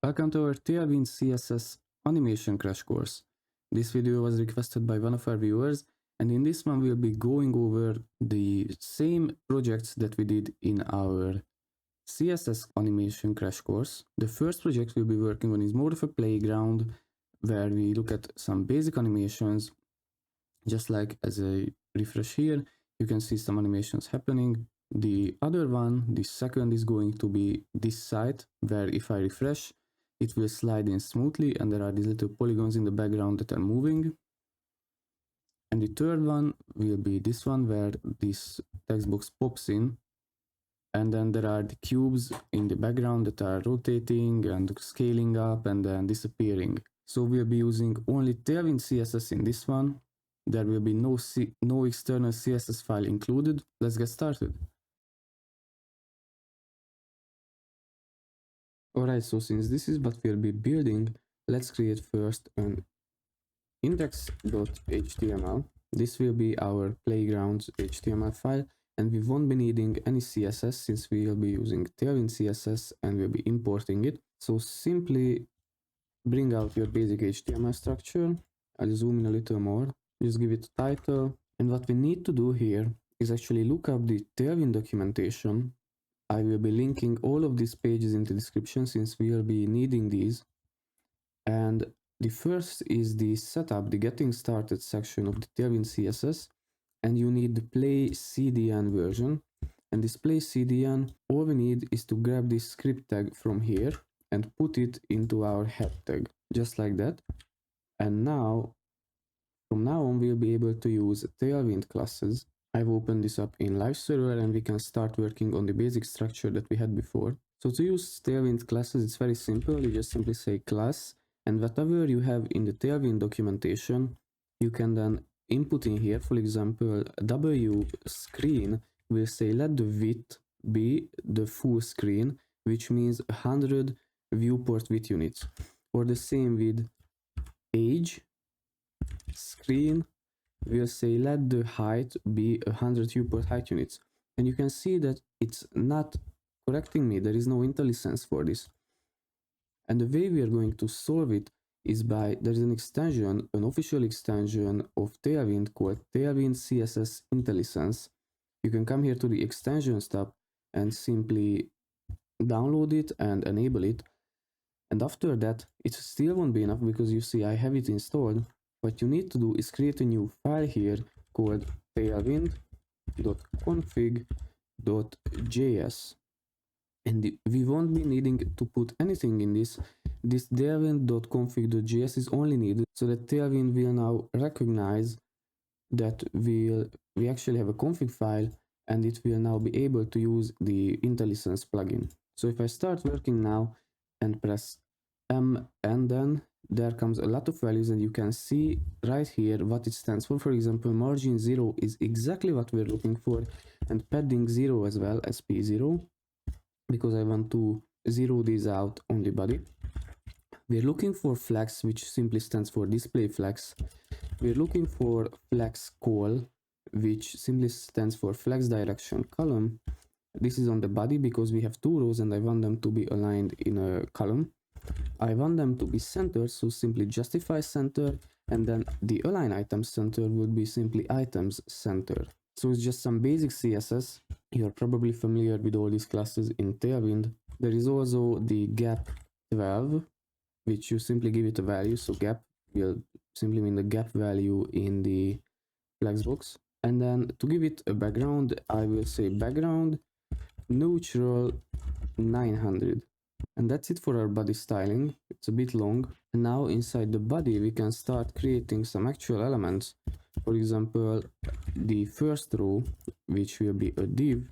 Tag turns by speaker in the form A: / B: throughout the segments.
A: Welcome to our Tailwind CSS animation crash course. This video was requested by one of our viewers, and in this one we'll be going over the same projects that we did in our CSS animation crash course. The first project we'll be working on is more of a playground where we look at some basic animations. Just like as a refresh here, you can see some animations happening. The other one, the second, is going to be this site where if I refresh, it will slide in smoothly and there are these little polygons in the background that are moving. And the third one will be this one where this text box pops in, and then there are the cubes in the background that are rotating and scaling up and then disappearing. So we'll be using only Tailwind CSS in this one. There will be no external CSS file included. Let's get started. Alright, so since this is what we'll be building, let's create first an index.html. This will be our playground's HTML file, and we won't be needing any CSS since we will be using Tailwind CSS and we'll be importing it. So simply bring out your basic HTML structure. I'll zoom in a little more. Just give it a title. And what we need to do here is actually look up the Tailwind documentation. I will be linking all of these pages in the description since we will be needing these. And the first is the setup, the getting started section of the Tailwind CSS. And you need the play CDN version. And this play CDN, all we need is to grab this script tag from here and put it into our head tag, just like that. And now, from now on, we'll be able to use Tailwind classes. I've opened this up in live server and we can start working on the basic structure that we had before. So to use Tailwind classes, it's very simple. You just simply say class, and whatever you have in the Tailwind documentation, you can then input in here. For example, W screen will say let the width be the full screen, which means 100 viewport width units. Or the same with age screen will say let the height be 100 viewport height units. And you can see that it's not correcting me. There is no IntelliSense for this. And the way we are going to solve it is by, there's an extension, an official extension of Tailwind called Tailwind CSS IntelliSense. You can come here to the extensions tab and simply download it and enable it. And after that, it still won't be enough because you see I have it installed. What you need to do is create a new file here called tailwind.config.js. And we won't be needing to put anything in this. This tailwind.config.js is only needed so that Tailwind will now recognize that we actually have a config file, and it will now be able to use the IntelliSense plugin. So if I start working now and press M, and then there comes a lot of values, and you can see right here what it stands for. For example, margin 0 is exactly what we're looking for, and padding 0 as well as P0, because I want to zero these out on the body. We're looking for flex, which simply stands for display flex. We're looking for flex call, which simply stands for flex direction column. This is on the body because we have two rows and I want them to be aligned in a column. I want them to be centered, so simply justify center, and then the align items center would be simply items center. So it's just some basic CSS. You're probably familiar with all these classes in Tailwind. There is also the gap 12, which you simply give it a value. So gap will simply mean the gap value in the flex box. And then to give it a background, I will say background neutral 900. And that's it for our body styling. It's a bit long. And now inside the body, we can start creating some actual elements. For example, the first row, which will be a div,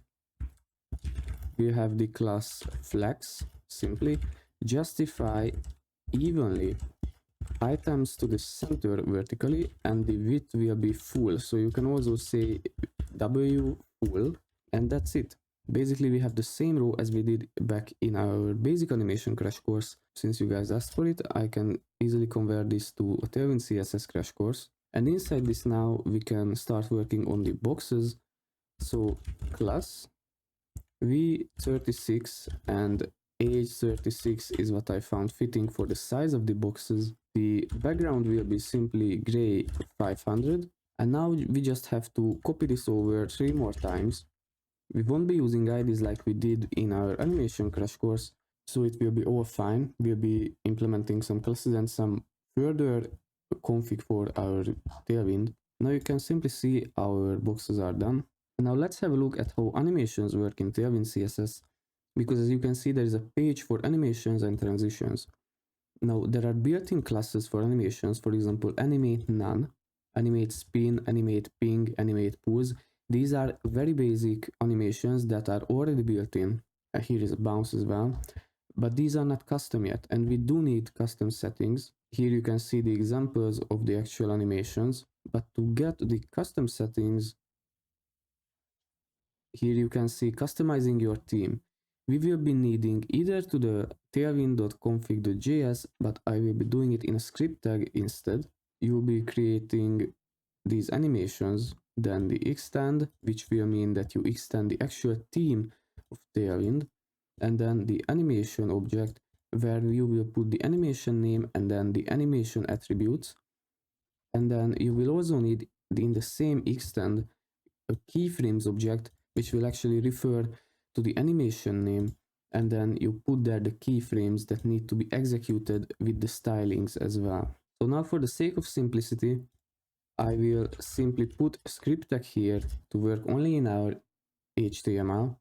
A: we have the class flex. Simply justify evenly items to the center vertically, and the width will be full. So you can also say W full, and that's it. Basically, we have the same row as we did back in our basic animation crash course. Since you guys asked for it, I can easily convert this to a Tailwind CSS crash course. And inside this now, we can start working on the boxes. So class v36 and age 36 is what I found fitting for the size of the boxes. The background will be simply gray 500. And now we just have to copy this over 3 more times. We won't be using IDs like we did in our animation crash course, so it will be all fine. We'll be implementing some classes and some further config for our Tailwind. Now you can simply see our boxes are done. Now let's have a look at how animations work in Tailwind CSS, because as you can see there is a page for animations and transitions. Now there are built-in classes for animations, for example animate none, animate spin, animate ping, animate pose. These are very basic animations that are already built in. Here is a bounce as well, but these are not custom yet, and we do need custom settings. Here you can see the examples of the actual animations, but to get the custom settings, here you can see customizing your theme. We will be needing either to the tailwind.config.js, but I will be doing it in a script tag instead. You will be creating these animations, then the extend, which will mean that you extend the actual theme of Tailwind, and then the animation object, where you will put the animation name and then the animation attributes. And then you will also need in the same extend a keyframes object, which will actually refer to the animation name, and then you put there the keyframes that need to be executed with the stylings as well. So now for the sake of simplicity, I will simply put a script tag here to work only in our HTML,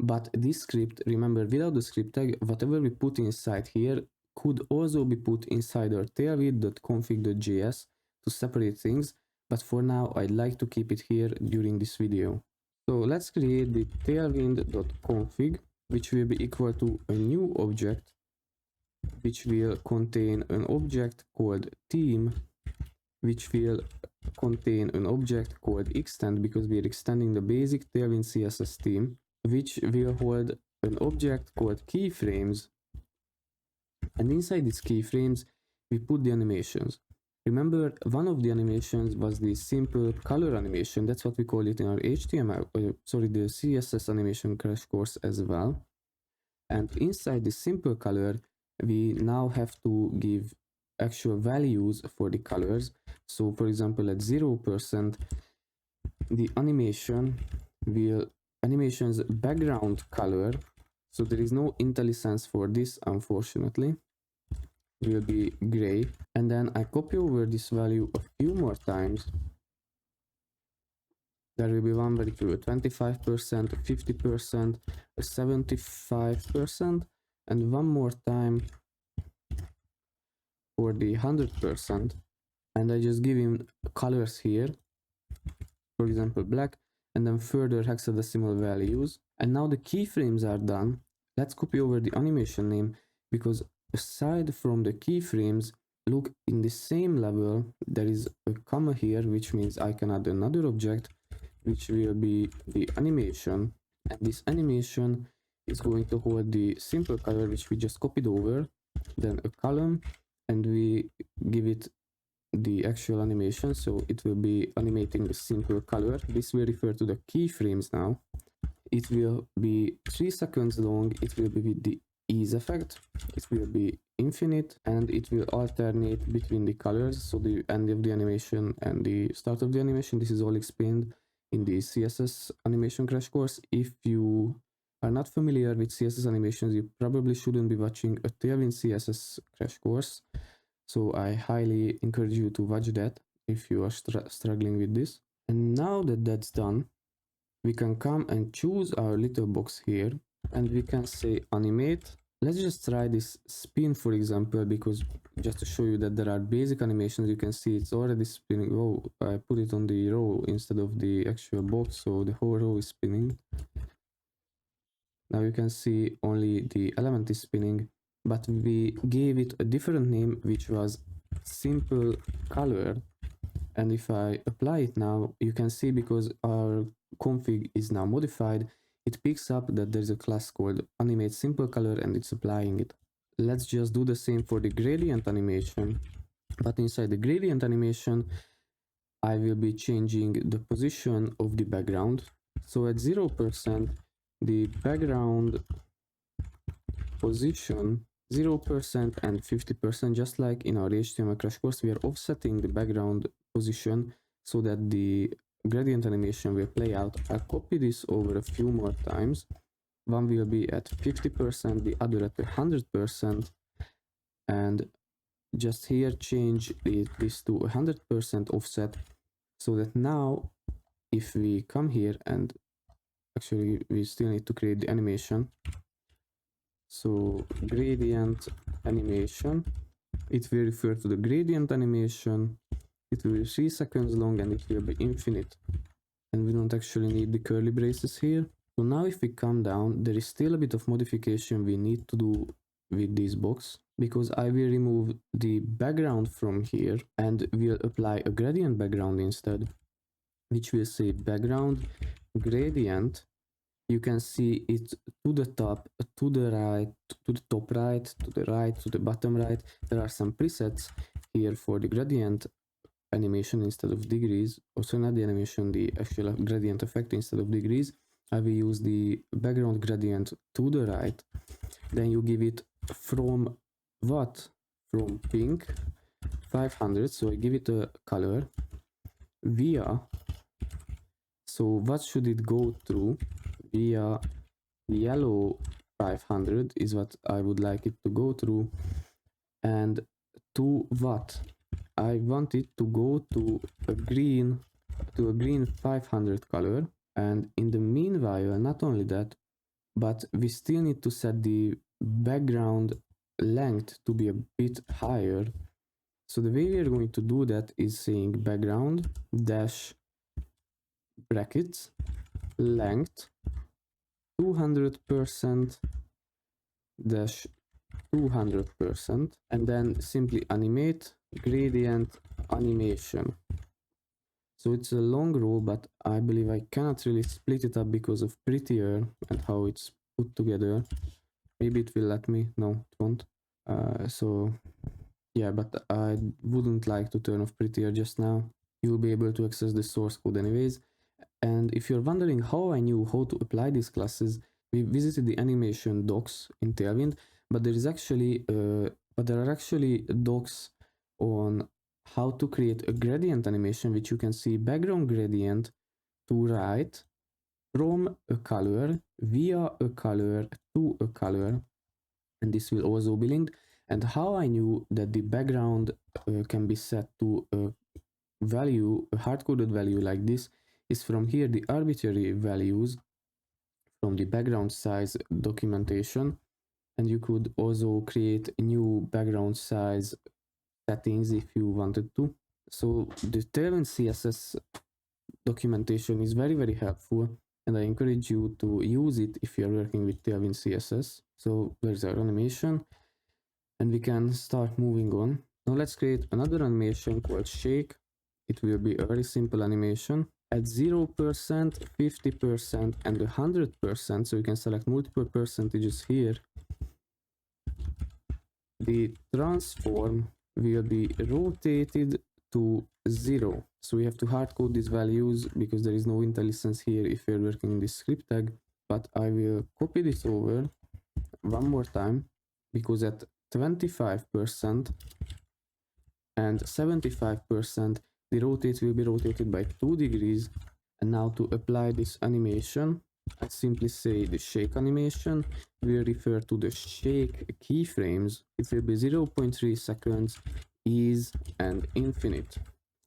A: but this script, remember, without the script tag, whatever we put inside here could also be put inside our tailwind.config.js to separate things, but for now I'd like to keep it here during this video. So let's create the tailwind.config, which will be equal to a new object, which will contain an object called theme, which will contain an object called extend, because we are extending the basic Tailwind CSS theme, which will hold an object called keyframes, and inside these keyframes we put the animations. Remember, one of the animations was the simple color animation. That's what we call it in our the CSS animation crash course as well. And inside the simple color, we now have to give actual values for the colors. So for example, at 0%, the animation's background color, so there is no IntelliSense for this, unfortunately, will be gray. And then I copy over this value a few more times. There will be one value for 25%, 50%, 75%, and one more time for the 100%. And I just give him colors here, for example black, and then further hexadecimal values. And now the keyframes are done. Let's copy over the animation name, because aside from the keyframes, look, in the same level there is a comma here, which means I can add another object, which will be the animation, and this animation is going to hold the simple color, which we just copied over, then a column, and we give it the actual animation, so it will be animating the simple color. This will refer to the keyframes now. It will be 3 seconds long. It will be with the ease effect. It will be infinite, and it will alternate between the colors, so the end of the animation and the start of the animation. This is all explained in the CSS animation crash course. If you are not familiar with CSS animations, you probably shouldn't be watching a Tailwind CSS crash course. So I highly encourage you to watch that if you are struggling with this. And now that that's done, we can come and choose our little box here, and we can say animate. Let's just try this spin, for example, because just to show you that there are basic animations. You can see it's already spinning. Oh, I put it on the row instead of the actual box, so the whole row is spinning. Now you can see only the element is spinning, but we gave it a different name, which was simple color. And if I apply it now, you can see, because our config is now modified, it picks up that there's a class called animate simple color, and it's applying it. Let's just do the same for the gradient animation, but inside the gradient animation I will be changing the position of the background. So at 0%, the background position 0% and 50%, just like in our HTML crash course. We are offsetting the background position so that the gradient animation will play out. I'll copy this over a few more times. One will be at 50%, the other at 100%, and just here change this to 100% offset, so that now if we come here, and actually we still need to create the animation, so gradient animation, it will refer to the gradient animation, it will be 3 seconds long and it will be infinite, and we don't actually need the curly braces here. So now if we come down, there is still a bit of modification we need to do with this box, because I will remove the background from here and we'll apply a gradient background instead, which will say background gradient. You can see it to the top, to the right, to the top right, to the right, to the bottom right. There are some presets here for the gradient animation instead of degrees. Also not the animation, the actual gradient effect instead of degrees. I will use the background gradient to the right. Then you give it from what? From pink 500. So I give it a color via. So what should it go through? Via yellow 500 is what I would like it to go through. And to what? I want it to go to a green 500 color. And in the meanwhile, not only that, but we still need to set the background length to be a bit higher. So the way we are going to do that is saying background dash brackets length 200% dash 200%, and then simply animate gradient animation. So it's a long row, but I believe I cannot really split it up because of prettier and how it's put together. Maybe it will let me. No, it won't. So yeah, but I wouldn't like to turn off prettier just now. You'll be able to access the source code anyways. And if you're wondering how I knew how to apply these classes, we visited the animation docs in Tailwind, but there are actually docs on how to create a gradient animation, which you can see background gradient to right from a color via a color to a color, and this will also be linked. And how I knew that the background can be set to a value, a hard-coded value like this, is from here the arbitrary values from the background size documentation, and you could also create new background size settings if you wanted to. So the Tailwind CSS documentation is very helpful, and I encourage you to use it if you're working with Tailwind CSS. So there's our animation, and we can start moving on. Now let's create another animation called shake. It will be a very simple animation at 0%, 50%, and 100%. So you can select multiple percentages here. The transform will be rotated to 0. So we have to hard code these values because there is no IntelliSense here if you're working in this script tag. But I will copy this over one more time, because at 25% and 75%, the rotate will be rotated by 2 degrees. And now to apply this animation, I simply say the shake animation will refer to the shake keyframes. It will be 0.3 seconds, ease, and infinite.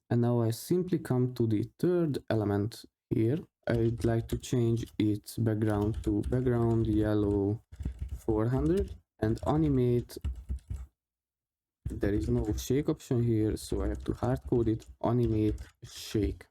A: And now I simply come to the third element here. I'd like to change its background to background yellow 400 and animate. There is no shake option here, so I have to hard code it, animate shake.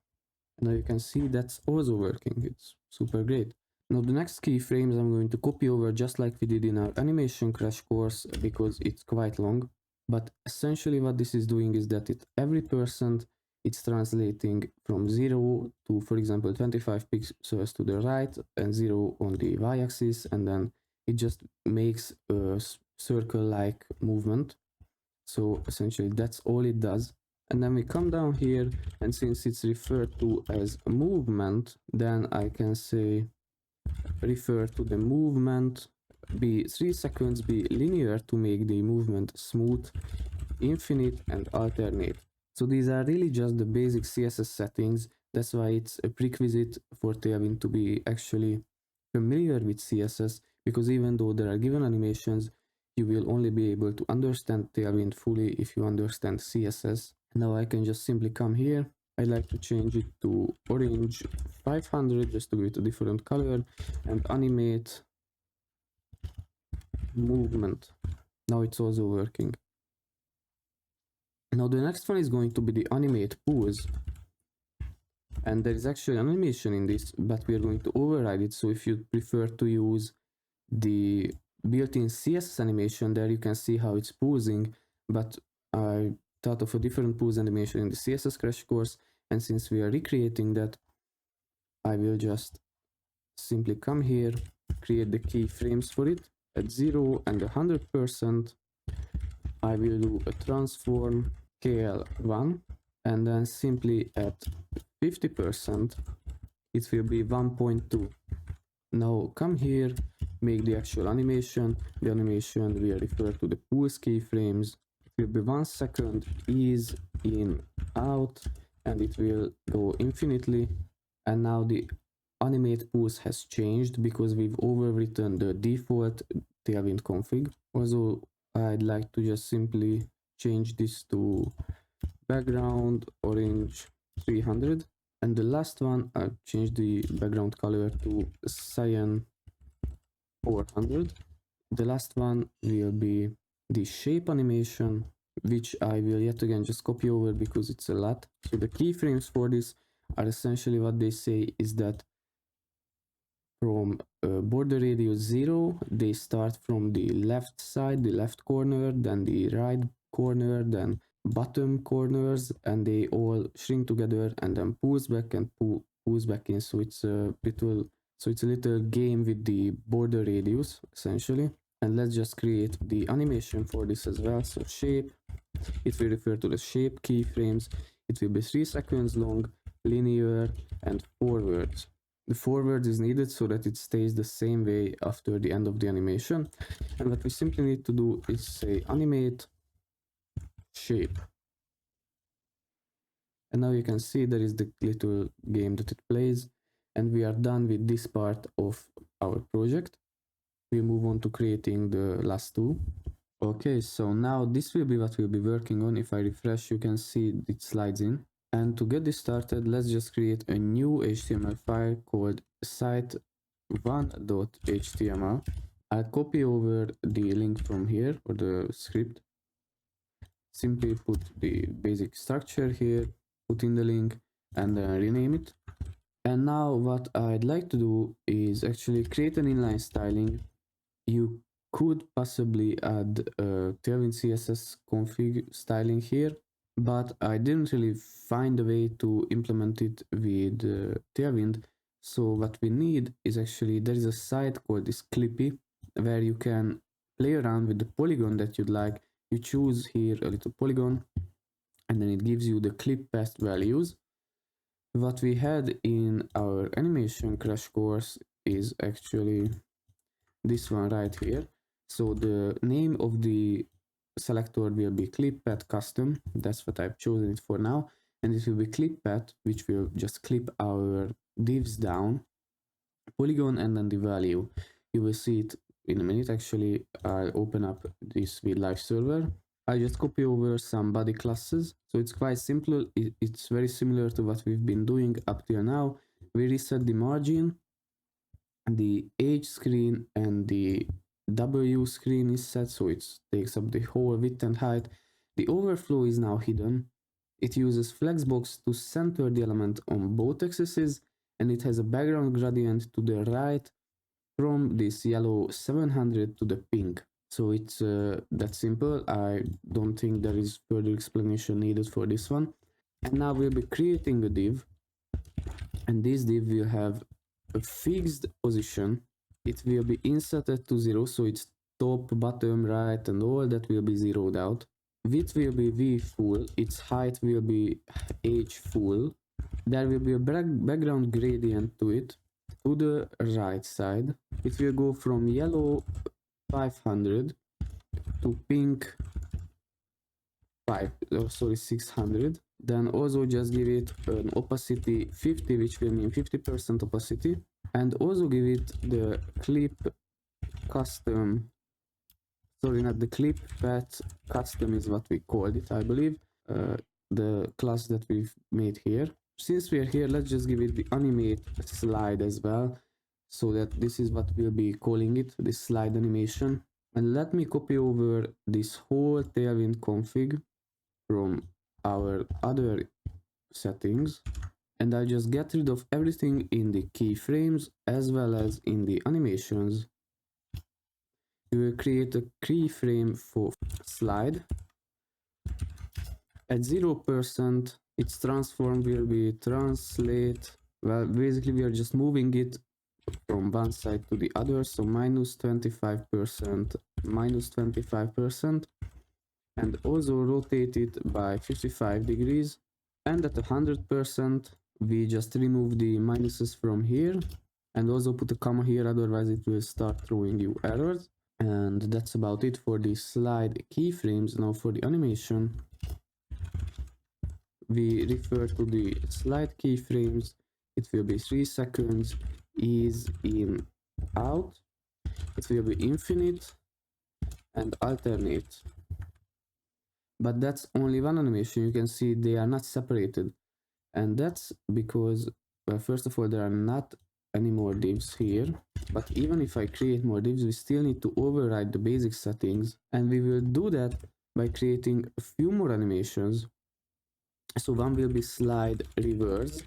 A: And now you can see that's also working. It's super great. Now the next keyframes I'm going to copy over just like we did in our animation crash course, because it's quite long. But essentially what this is doing is that every percent it's translating from 0 to, for example, 25 pixels to the right and 0 on the y-axis, and then it just makes a circle-like movement. So essentially that's all it does. And then we come down here, and since it's referred to as a movement, then I can say refer to the movement be 3 seconds, be linear to make the movement smooth, infinite, and alternate. So these are really just the basic CSS settings. That's why it's a prerequisite for Tailwind to be actually familiar with CSS, because even though there are given animations, you will only be able to understand Tailwind fully if you understand CSS. Now I can just simply come here. I like to change it to orange 500 just to give it a different color, and animate movement. Now it's also working. Now the next one is going to be the animate pose, and there is actually an animation in this, but we are going to override it. So if you prefer to use the built-in CSS animation, there you can see how it's posing, but I thought of a different pose animation in the CSS crash course, and since we are recreating that, I will just simply come here, create the keyframes for it at 0 and 100%. I will do a transform KL1, and then simply at 50%, it will be 1.2. Now come here, make the actual animation. The animation will refer to the pulse keyframes. It will be 1 second, ease in, out, and it will go infinitely. And now the animate pulse has changed because we've overwritten the default Tailwind config. Also, I'd like to just simply change this to background orange 300. And the last one, I've changed the background color to cyan 400. The last one will be the shape animation, which I will yet again just copy over because it's a lot. So the keyframes for this are essentially what they say is that from border radius 0, they start from the left side, the left corner, then the right corner, then bottom corners, and they all shrink together and then pulls back and pulls back in. So it's a little game with the border radius essentially. And let's just create the animation for this as well. So shape, it will refer to the shape keyframes. It will be 3 seconds long, linear, and forwards. The forward is needed so that it stays the same way after the end of the animation. And what we simply need to do is say animate shape. And now you can see there is the little game that it plays, and we are done with this part of our project. We move on to creating the last two. Okay, so now this will be what we'll be working on. If I refresh, you can see it slides in. And to get this started, let's just create a new HTML file called site1.html. I'll copy over the link from here, or the script. Simply put the basic structure here, put in the link, and then rename it. And now what I'd like to do is actually create an inline styling. You could possibly add a Tailwind CSS config styling here, but I didn't really find a way to implement it with Tailwind. So what we need is actually, there is a site called this Clippy where you can play around with the polygon that you'd like. You choose here a little polygon, and then it gives you the clip path values. What we had in our animation crash course is actually this one right here. So the name of the selector will be clip path custom. That's what I've chosen it for now. And it will be clip path, which will just clip our divs down, polygon, and then the value. You will see it in a minute. Actually, I'll open up this with live server. I just copy over some body classes. So it's quite simple. It's very similar to what we've been doing up till now. We reset the margin, the H screen, and the W screen is set, so it takes up the whole width and height. The overflow is now hidden. It uses flexbox to center the element on both axes, and it has a background gradient to the right from this yellow 700 to the pink. So it's that simple. I don't think there is further explanation needed for this one. And now we'll be creating a div, and this div will have a fixed position. It will be inserted to 0, so it's top, bottom, right, and all that will be zeroed out. Width will be v full, its height will be h full. There will be a background gradient to it, to the right side. It will go from yellow 500 to pink 600. Then also just give it an opacity 50, which will mean 50% opacity, and also give it the clip custom, sorry, not the clip path custom is what we called it, I believe, the class that we've made here. Since we are here, let's just give it the animate slide as well, so that this is what we'll be calling it, this slide animation. And let me copy over this whole Tailwind config from our other settings, and I'll just get rid of everything in the keyframes as well as in the animations. We will create a keyframe for slide. At 0%, its transform will be translate. Well, basically we are just moving it from one side to the other, so minus 25%, minus 25%, and also rotate it by 55 degrees. And at 100%, we just remove the minuses from here, and also put a comma here, otherwise it will start throwing you errors. And that's about it for the slide keyframes. Now for the animation, we refer to the slide keyframes. It will be 3 seconds, ease in, out. It will be infinite and alternate. But that's only one animation. You can see they are not separated. And that's because, well, first of all, there are not any more divs here. But even if I create more divs, we still need to override the basic settings. And we will do that by creating a few more animations. So one will be slide reverse,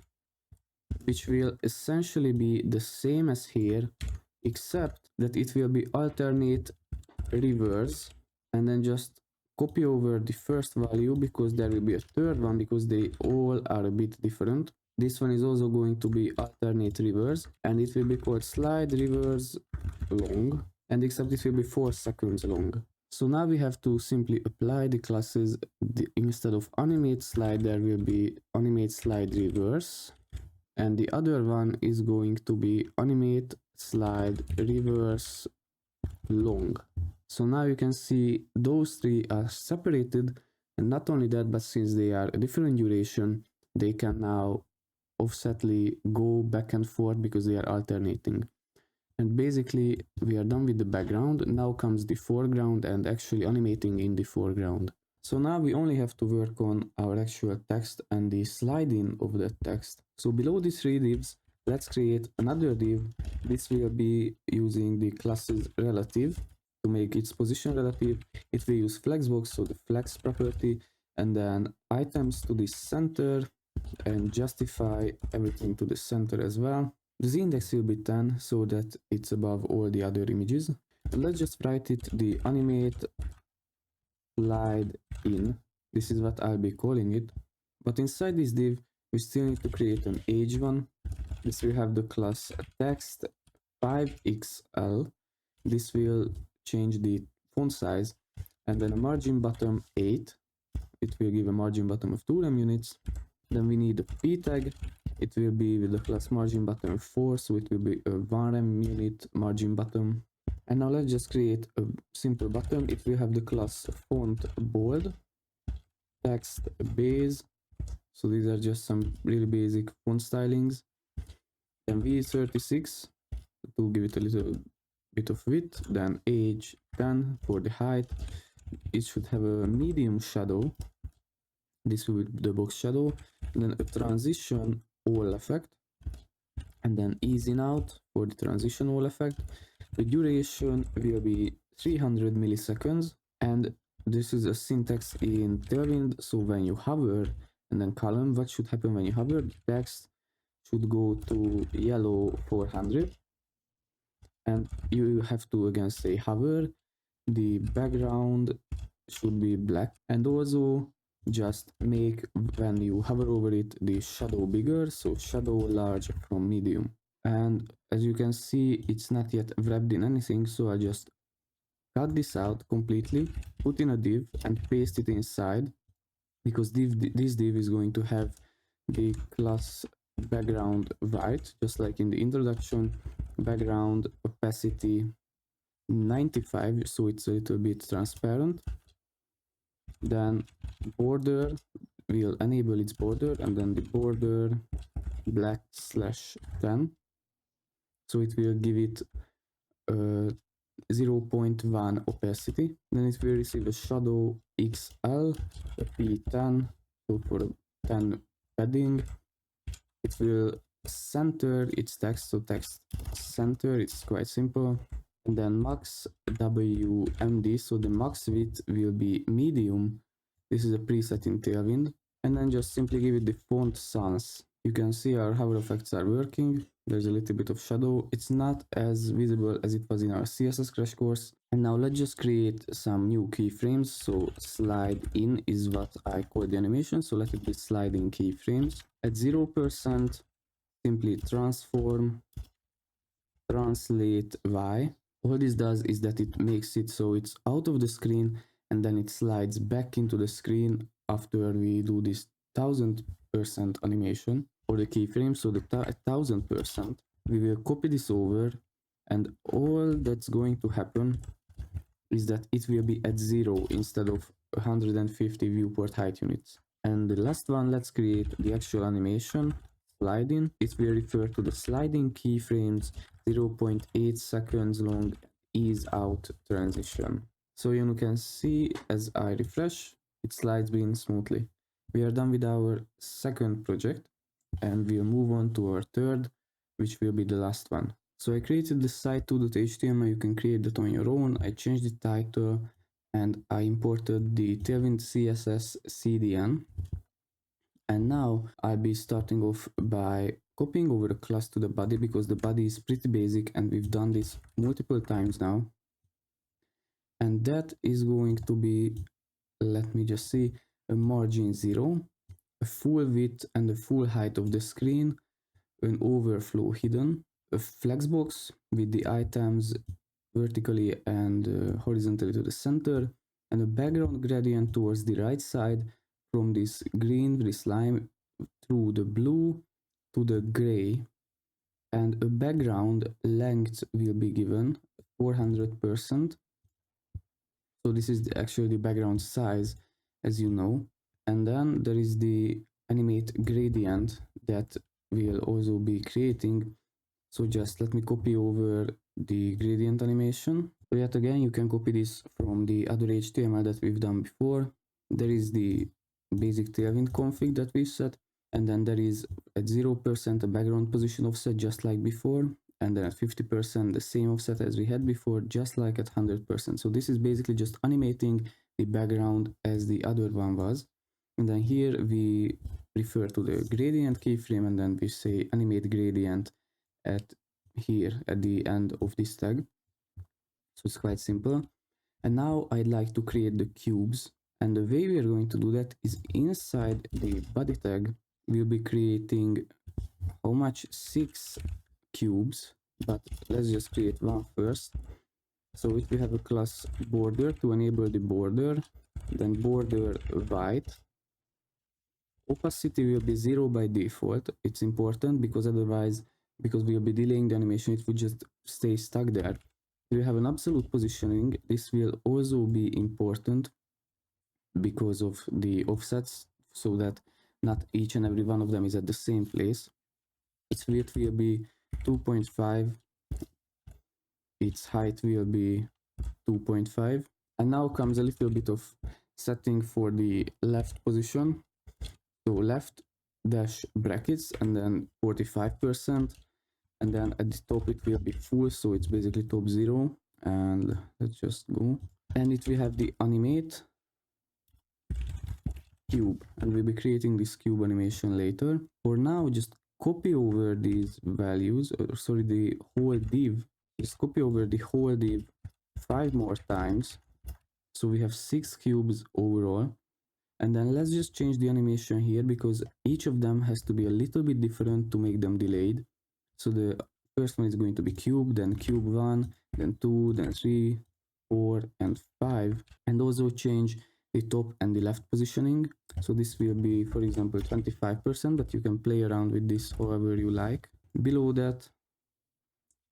A: which will essentially be the same as here, except that it will be alternate reverse, and then just copy over the first value, because there will be a third one, because they all are a bit different. This one is also going to be alternate reverse, and it will be called slide reverse long, and except it will be 4 seconds long. So now we have to simply apply the classes. Instead of animate slide, there will be animate slide reverse, and the other one is going to be animate slide reverse long. So now you can see those three are separated, and not only that, but since they are a different duration, they can now offsetly go back and forth because they are alternating. And basically we are done with the background. Now comes the foreground and actually animating in the foreground. So now we only have to work on our actual text and the sliding of that text. So below these 3 divs, let's create another div. This will be using the classes relative to make its position relative. It will use flexbox, so the flex property, and then items to the center, and justify everything to the center as well. The z-index will be 10, so that it's above all the other images. And let's just write it the animate slide in. This is what I'll be calling it. But inside this div, we still need to create an age one. This will have the class text 5xl. This will change the font size, and then a margin bottom 8. It will give a margin bottom of 2 rem units. Then we need a p tag. It will be with the class margin bottom 4, so it will be a 1 rem unit margin bottom. And now let's just create a simple bottom. It will have the class font bold, text base. So these are just some really basic font stylings. Then v36 to give it a little bit of width. Then age 10 for the height. It should have a medium shadow. This will be the box shadow. And then a transition all effect, and then easing out for the transition all effect. The duration will be 300 milliseconds, and this is a syntax in Tailwind. So when you hover and then column, what should happen when you hover? The text should go to yellow 400, and you have to again say hover. The background should be black, and also just make, when you hover over it, the shadow bigger, so shadow large from medium. And as you can see, it's not yet wrapped in anything, so I just cut this out completely, put in a div and paste it inside, because this div is going to have the class background white, just like in the introduction, background opacity 95, so it's a little bit transparent. Then border, we'll enable its border, and then the border black/10, so it will give it 0.1 opacity. Then it will receive a shadow XL, a P10, so for 10 padding. It will center its text, so text center, it's quite simple. And then max WMD, so the max width will be medium. This is a preset in Tailwind. And then just simply give it the font sans. You can see our hover effects are working. There's a little bit of shadow. It's not as visible as it was in our CSS crash course. And now let's just create some new keyframes. So slide in is what I call the animation. So let it be sliding keyframes. At 0%, simply transform, translate Y. All this does is that it makes it so it's out of the screen and then it slides back into the screen after we do this 1000% animation for the keyframe. So the 1000%, we will copy this over, and all that's going to happen is that it will be at 0 instead of 150 viewport height units. And the last one, let's create the actual animation. Sliding, it will refer to the sliding keyframes, 0.8 seconds long ease out transition. So you can see as I refresh, it slides in smoothly. We are done with our second project, and we'll move on to our third, which will be the last one. So I created the site2.html, you can create that on your own. I changed the title and I imported the Tailwind CSS CDN. And now I'll be starting off by copying over the class to the body, because the body is pretty basic and we've done this multiple times now. And that is going to be, let me just see, a margin 0, a full width and a full height of the screen, an overflow hidden, a flexbox with the items vertically and horizontally to the center, and a background gradient towards the right side from this green, this lime, through the blue to the gray, and a background length will be given 400%. So this is actually the background size, as you know. And then there is the animate gradient that we'll also be creating. So just let me copy over the gradient animation. So yet again, you can copy this from the other HTML that we've done before. There is the basic Tailwind config that we've set, and then there is at 0% a background position offset just like before, and then at 50% the same offset as we had before, just like at 100%. So this is basically just animating the background as the other one was. And then here we refer to the gradient keyframe, and then we say animate gradient at here at the end of this tag. So it's quite simple. And now I'd like to create the cubes, and the way we are going to do that is inside the body tag we'll be creating how much 6 cubes, but let's just create one first. So if we have a class border, to enable the border, then border white, opacity will be 0 by default. It's important because otherwise, because we'll be delaying the animation, it would just stay stuck there. We have an absolute positioning. This will also be important because of the offsets, so that not each and every one of them is at the same place. Its width will be 2.5. Its height will be 2.5. And now comes a little bit of setting for the left position. So left dash brackets and then 45%. And then at the top it will be full, so it's basically top 0. And let's just go. And it will have the animate cube, and we'll be creating this cube animation later. For now, just copy over these values, or sorry, the whole div. Just copy over the whole div 5 more times. So we have 6 cubes overall. And then let's just change the animation here, because each of them has to be a little bit different to make them delayed. So the first one is going to be cube, then cube 1, then 2, then 3, 4, and 5. And also change the top and the left positioning. So this will be, for example, 25%, but you can play around with this however you like. Below that,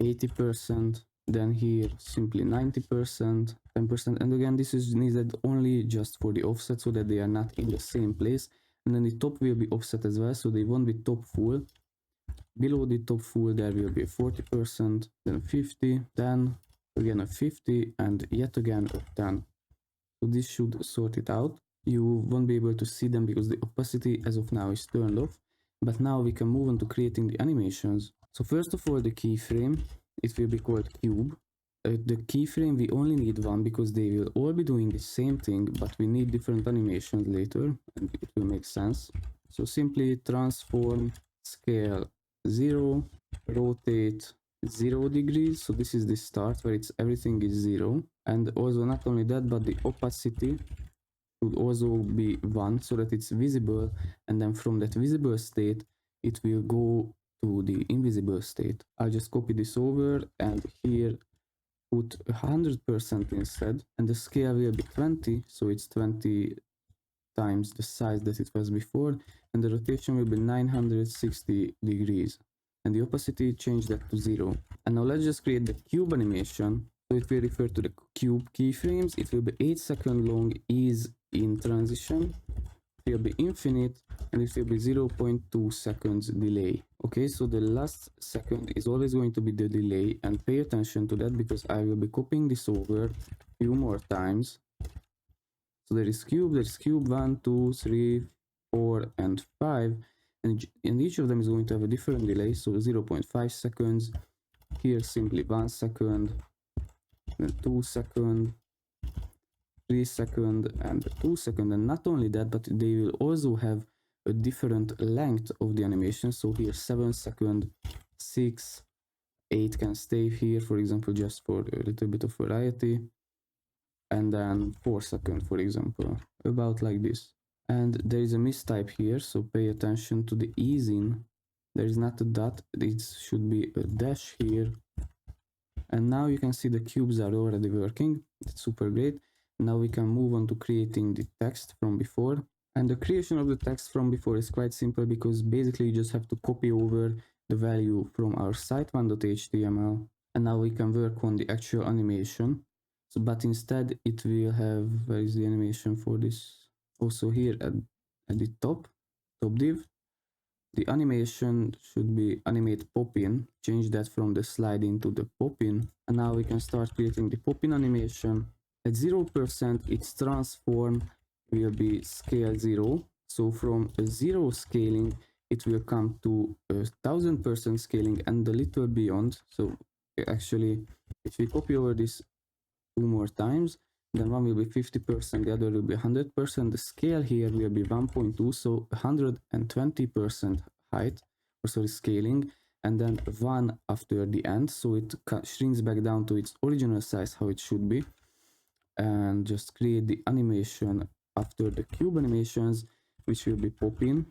A: 80%, then here simply 90%, 10%, and again this is needed only just for the offset so that they are not in the same place. And then the top will be offset as well, so they won't be top full. Below the top full there will be a 40%, then 50, then again a 50, and yet again a 10. So this should sort it out. You won't be able to see them because the opacity as of now is turned off. But now we can move on to creating the animations. So first of all, the keyframe, it will be called cube. The keyframe, we only need one because they will all be doing the same thing, but we need different animations later, and it will make sense. So simply transform, scale 0, rotate 0 degrees. So this is the start where it's everything is 0. And also not only that, but the opacity should also be 1 so that it's visible, and then from that visible state it will go to the invisible state. I'll just copy this over and here put 100% instead, and the scale will be 20, so it's 20 times the size that it was before, and the rotation will be 960 degrees, and the opacity change that to 0. And now let's just create the cube animation. So it will refer to the cube keyframes. It will be 8 seconds long, ease in transition, it will be infinite, and it will be 0.2 seconds delay. Okay, so the last second is always going to be the delay, and pay attention to that because I will be copying this over a few more times. So there's cube 1, 2, 3, 4, and 5, and each of them is going to have a different delay. So 0.5 seconds, here simply 1 second, then 2 seconds, 3 seconds, and 2 seconds. And not only that, but they will also have a different length of the animation. So here 7 seconds, 6, 8 can stay here, for example, just for a little bit of variety, and then 4 seconds, for example, about like this. And there is a mistype here, so pay attention to the easing. There is not a dot, it should be a dash here. And now you can see the cubes are already working. It's super great. Now we can move on to creating the text from before. And the creation of the text from before is quite simple because basically you just have to copy over the value from our site1.html. And now we can work on the actual animation. So, but instead it will have, where is the animation for this? Also here at the top div. The animation should be animate pop-in. Change that from the slide into the pop-in. And now we can start creating the pop-in animation. At 0%, its transform will be scale 0. So from a 0 scaling, it will come to 1000% scaling and a little beyond. So actually, if we copy over this 2 more times, then one will be 50%, the other will be 100%. The scale here will be 1.2, so 120% height, or sorry, scaling, and then 1 after the end, so it shrinks back down to its original size, how it should be. And just create the animation after the cube animations, which will be pop-in.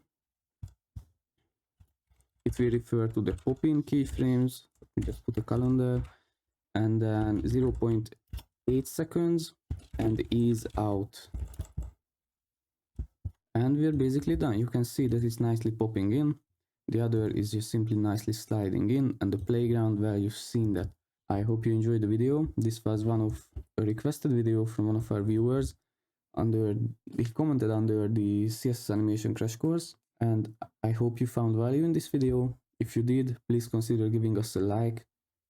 A: It will refer to the pop-in keyframes. Just put a calendar, and then 0.8 seconds, and ease out. And we're basically done. You can see that it's nicely popping in. The other is just simply nicely sliding in, and the playground where you've seen that. I hope you enjoyed the video. This was one of a requested video from one of our viewers. He commented under the CSS animation crash course, and I hope you found value in this video. If you did, please consider giving us a like,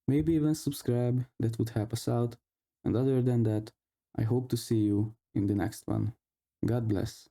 A: maybe even subscribe, that would help us out. And other than that, I hope to see you in the next one. God bless.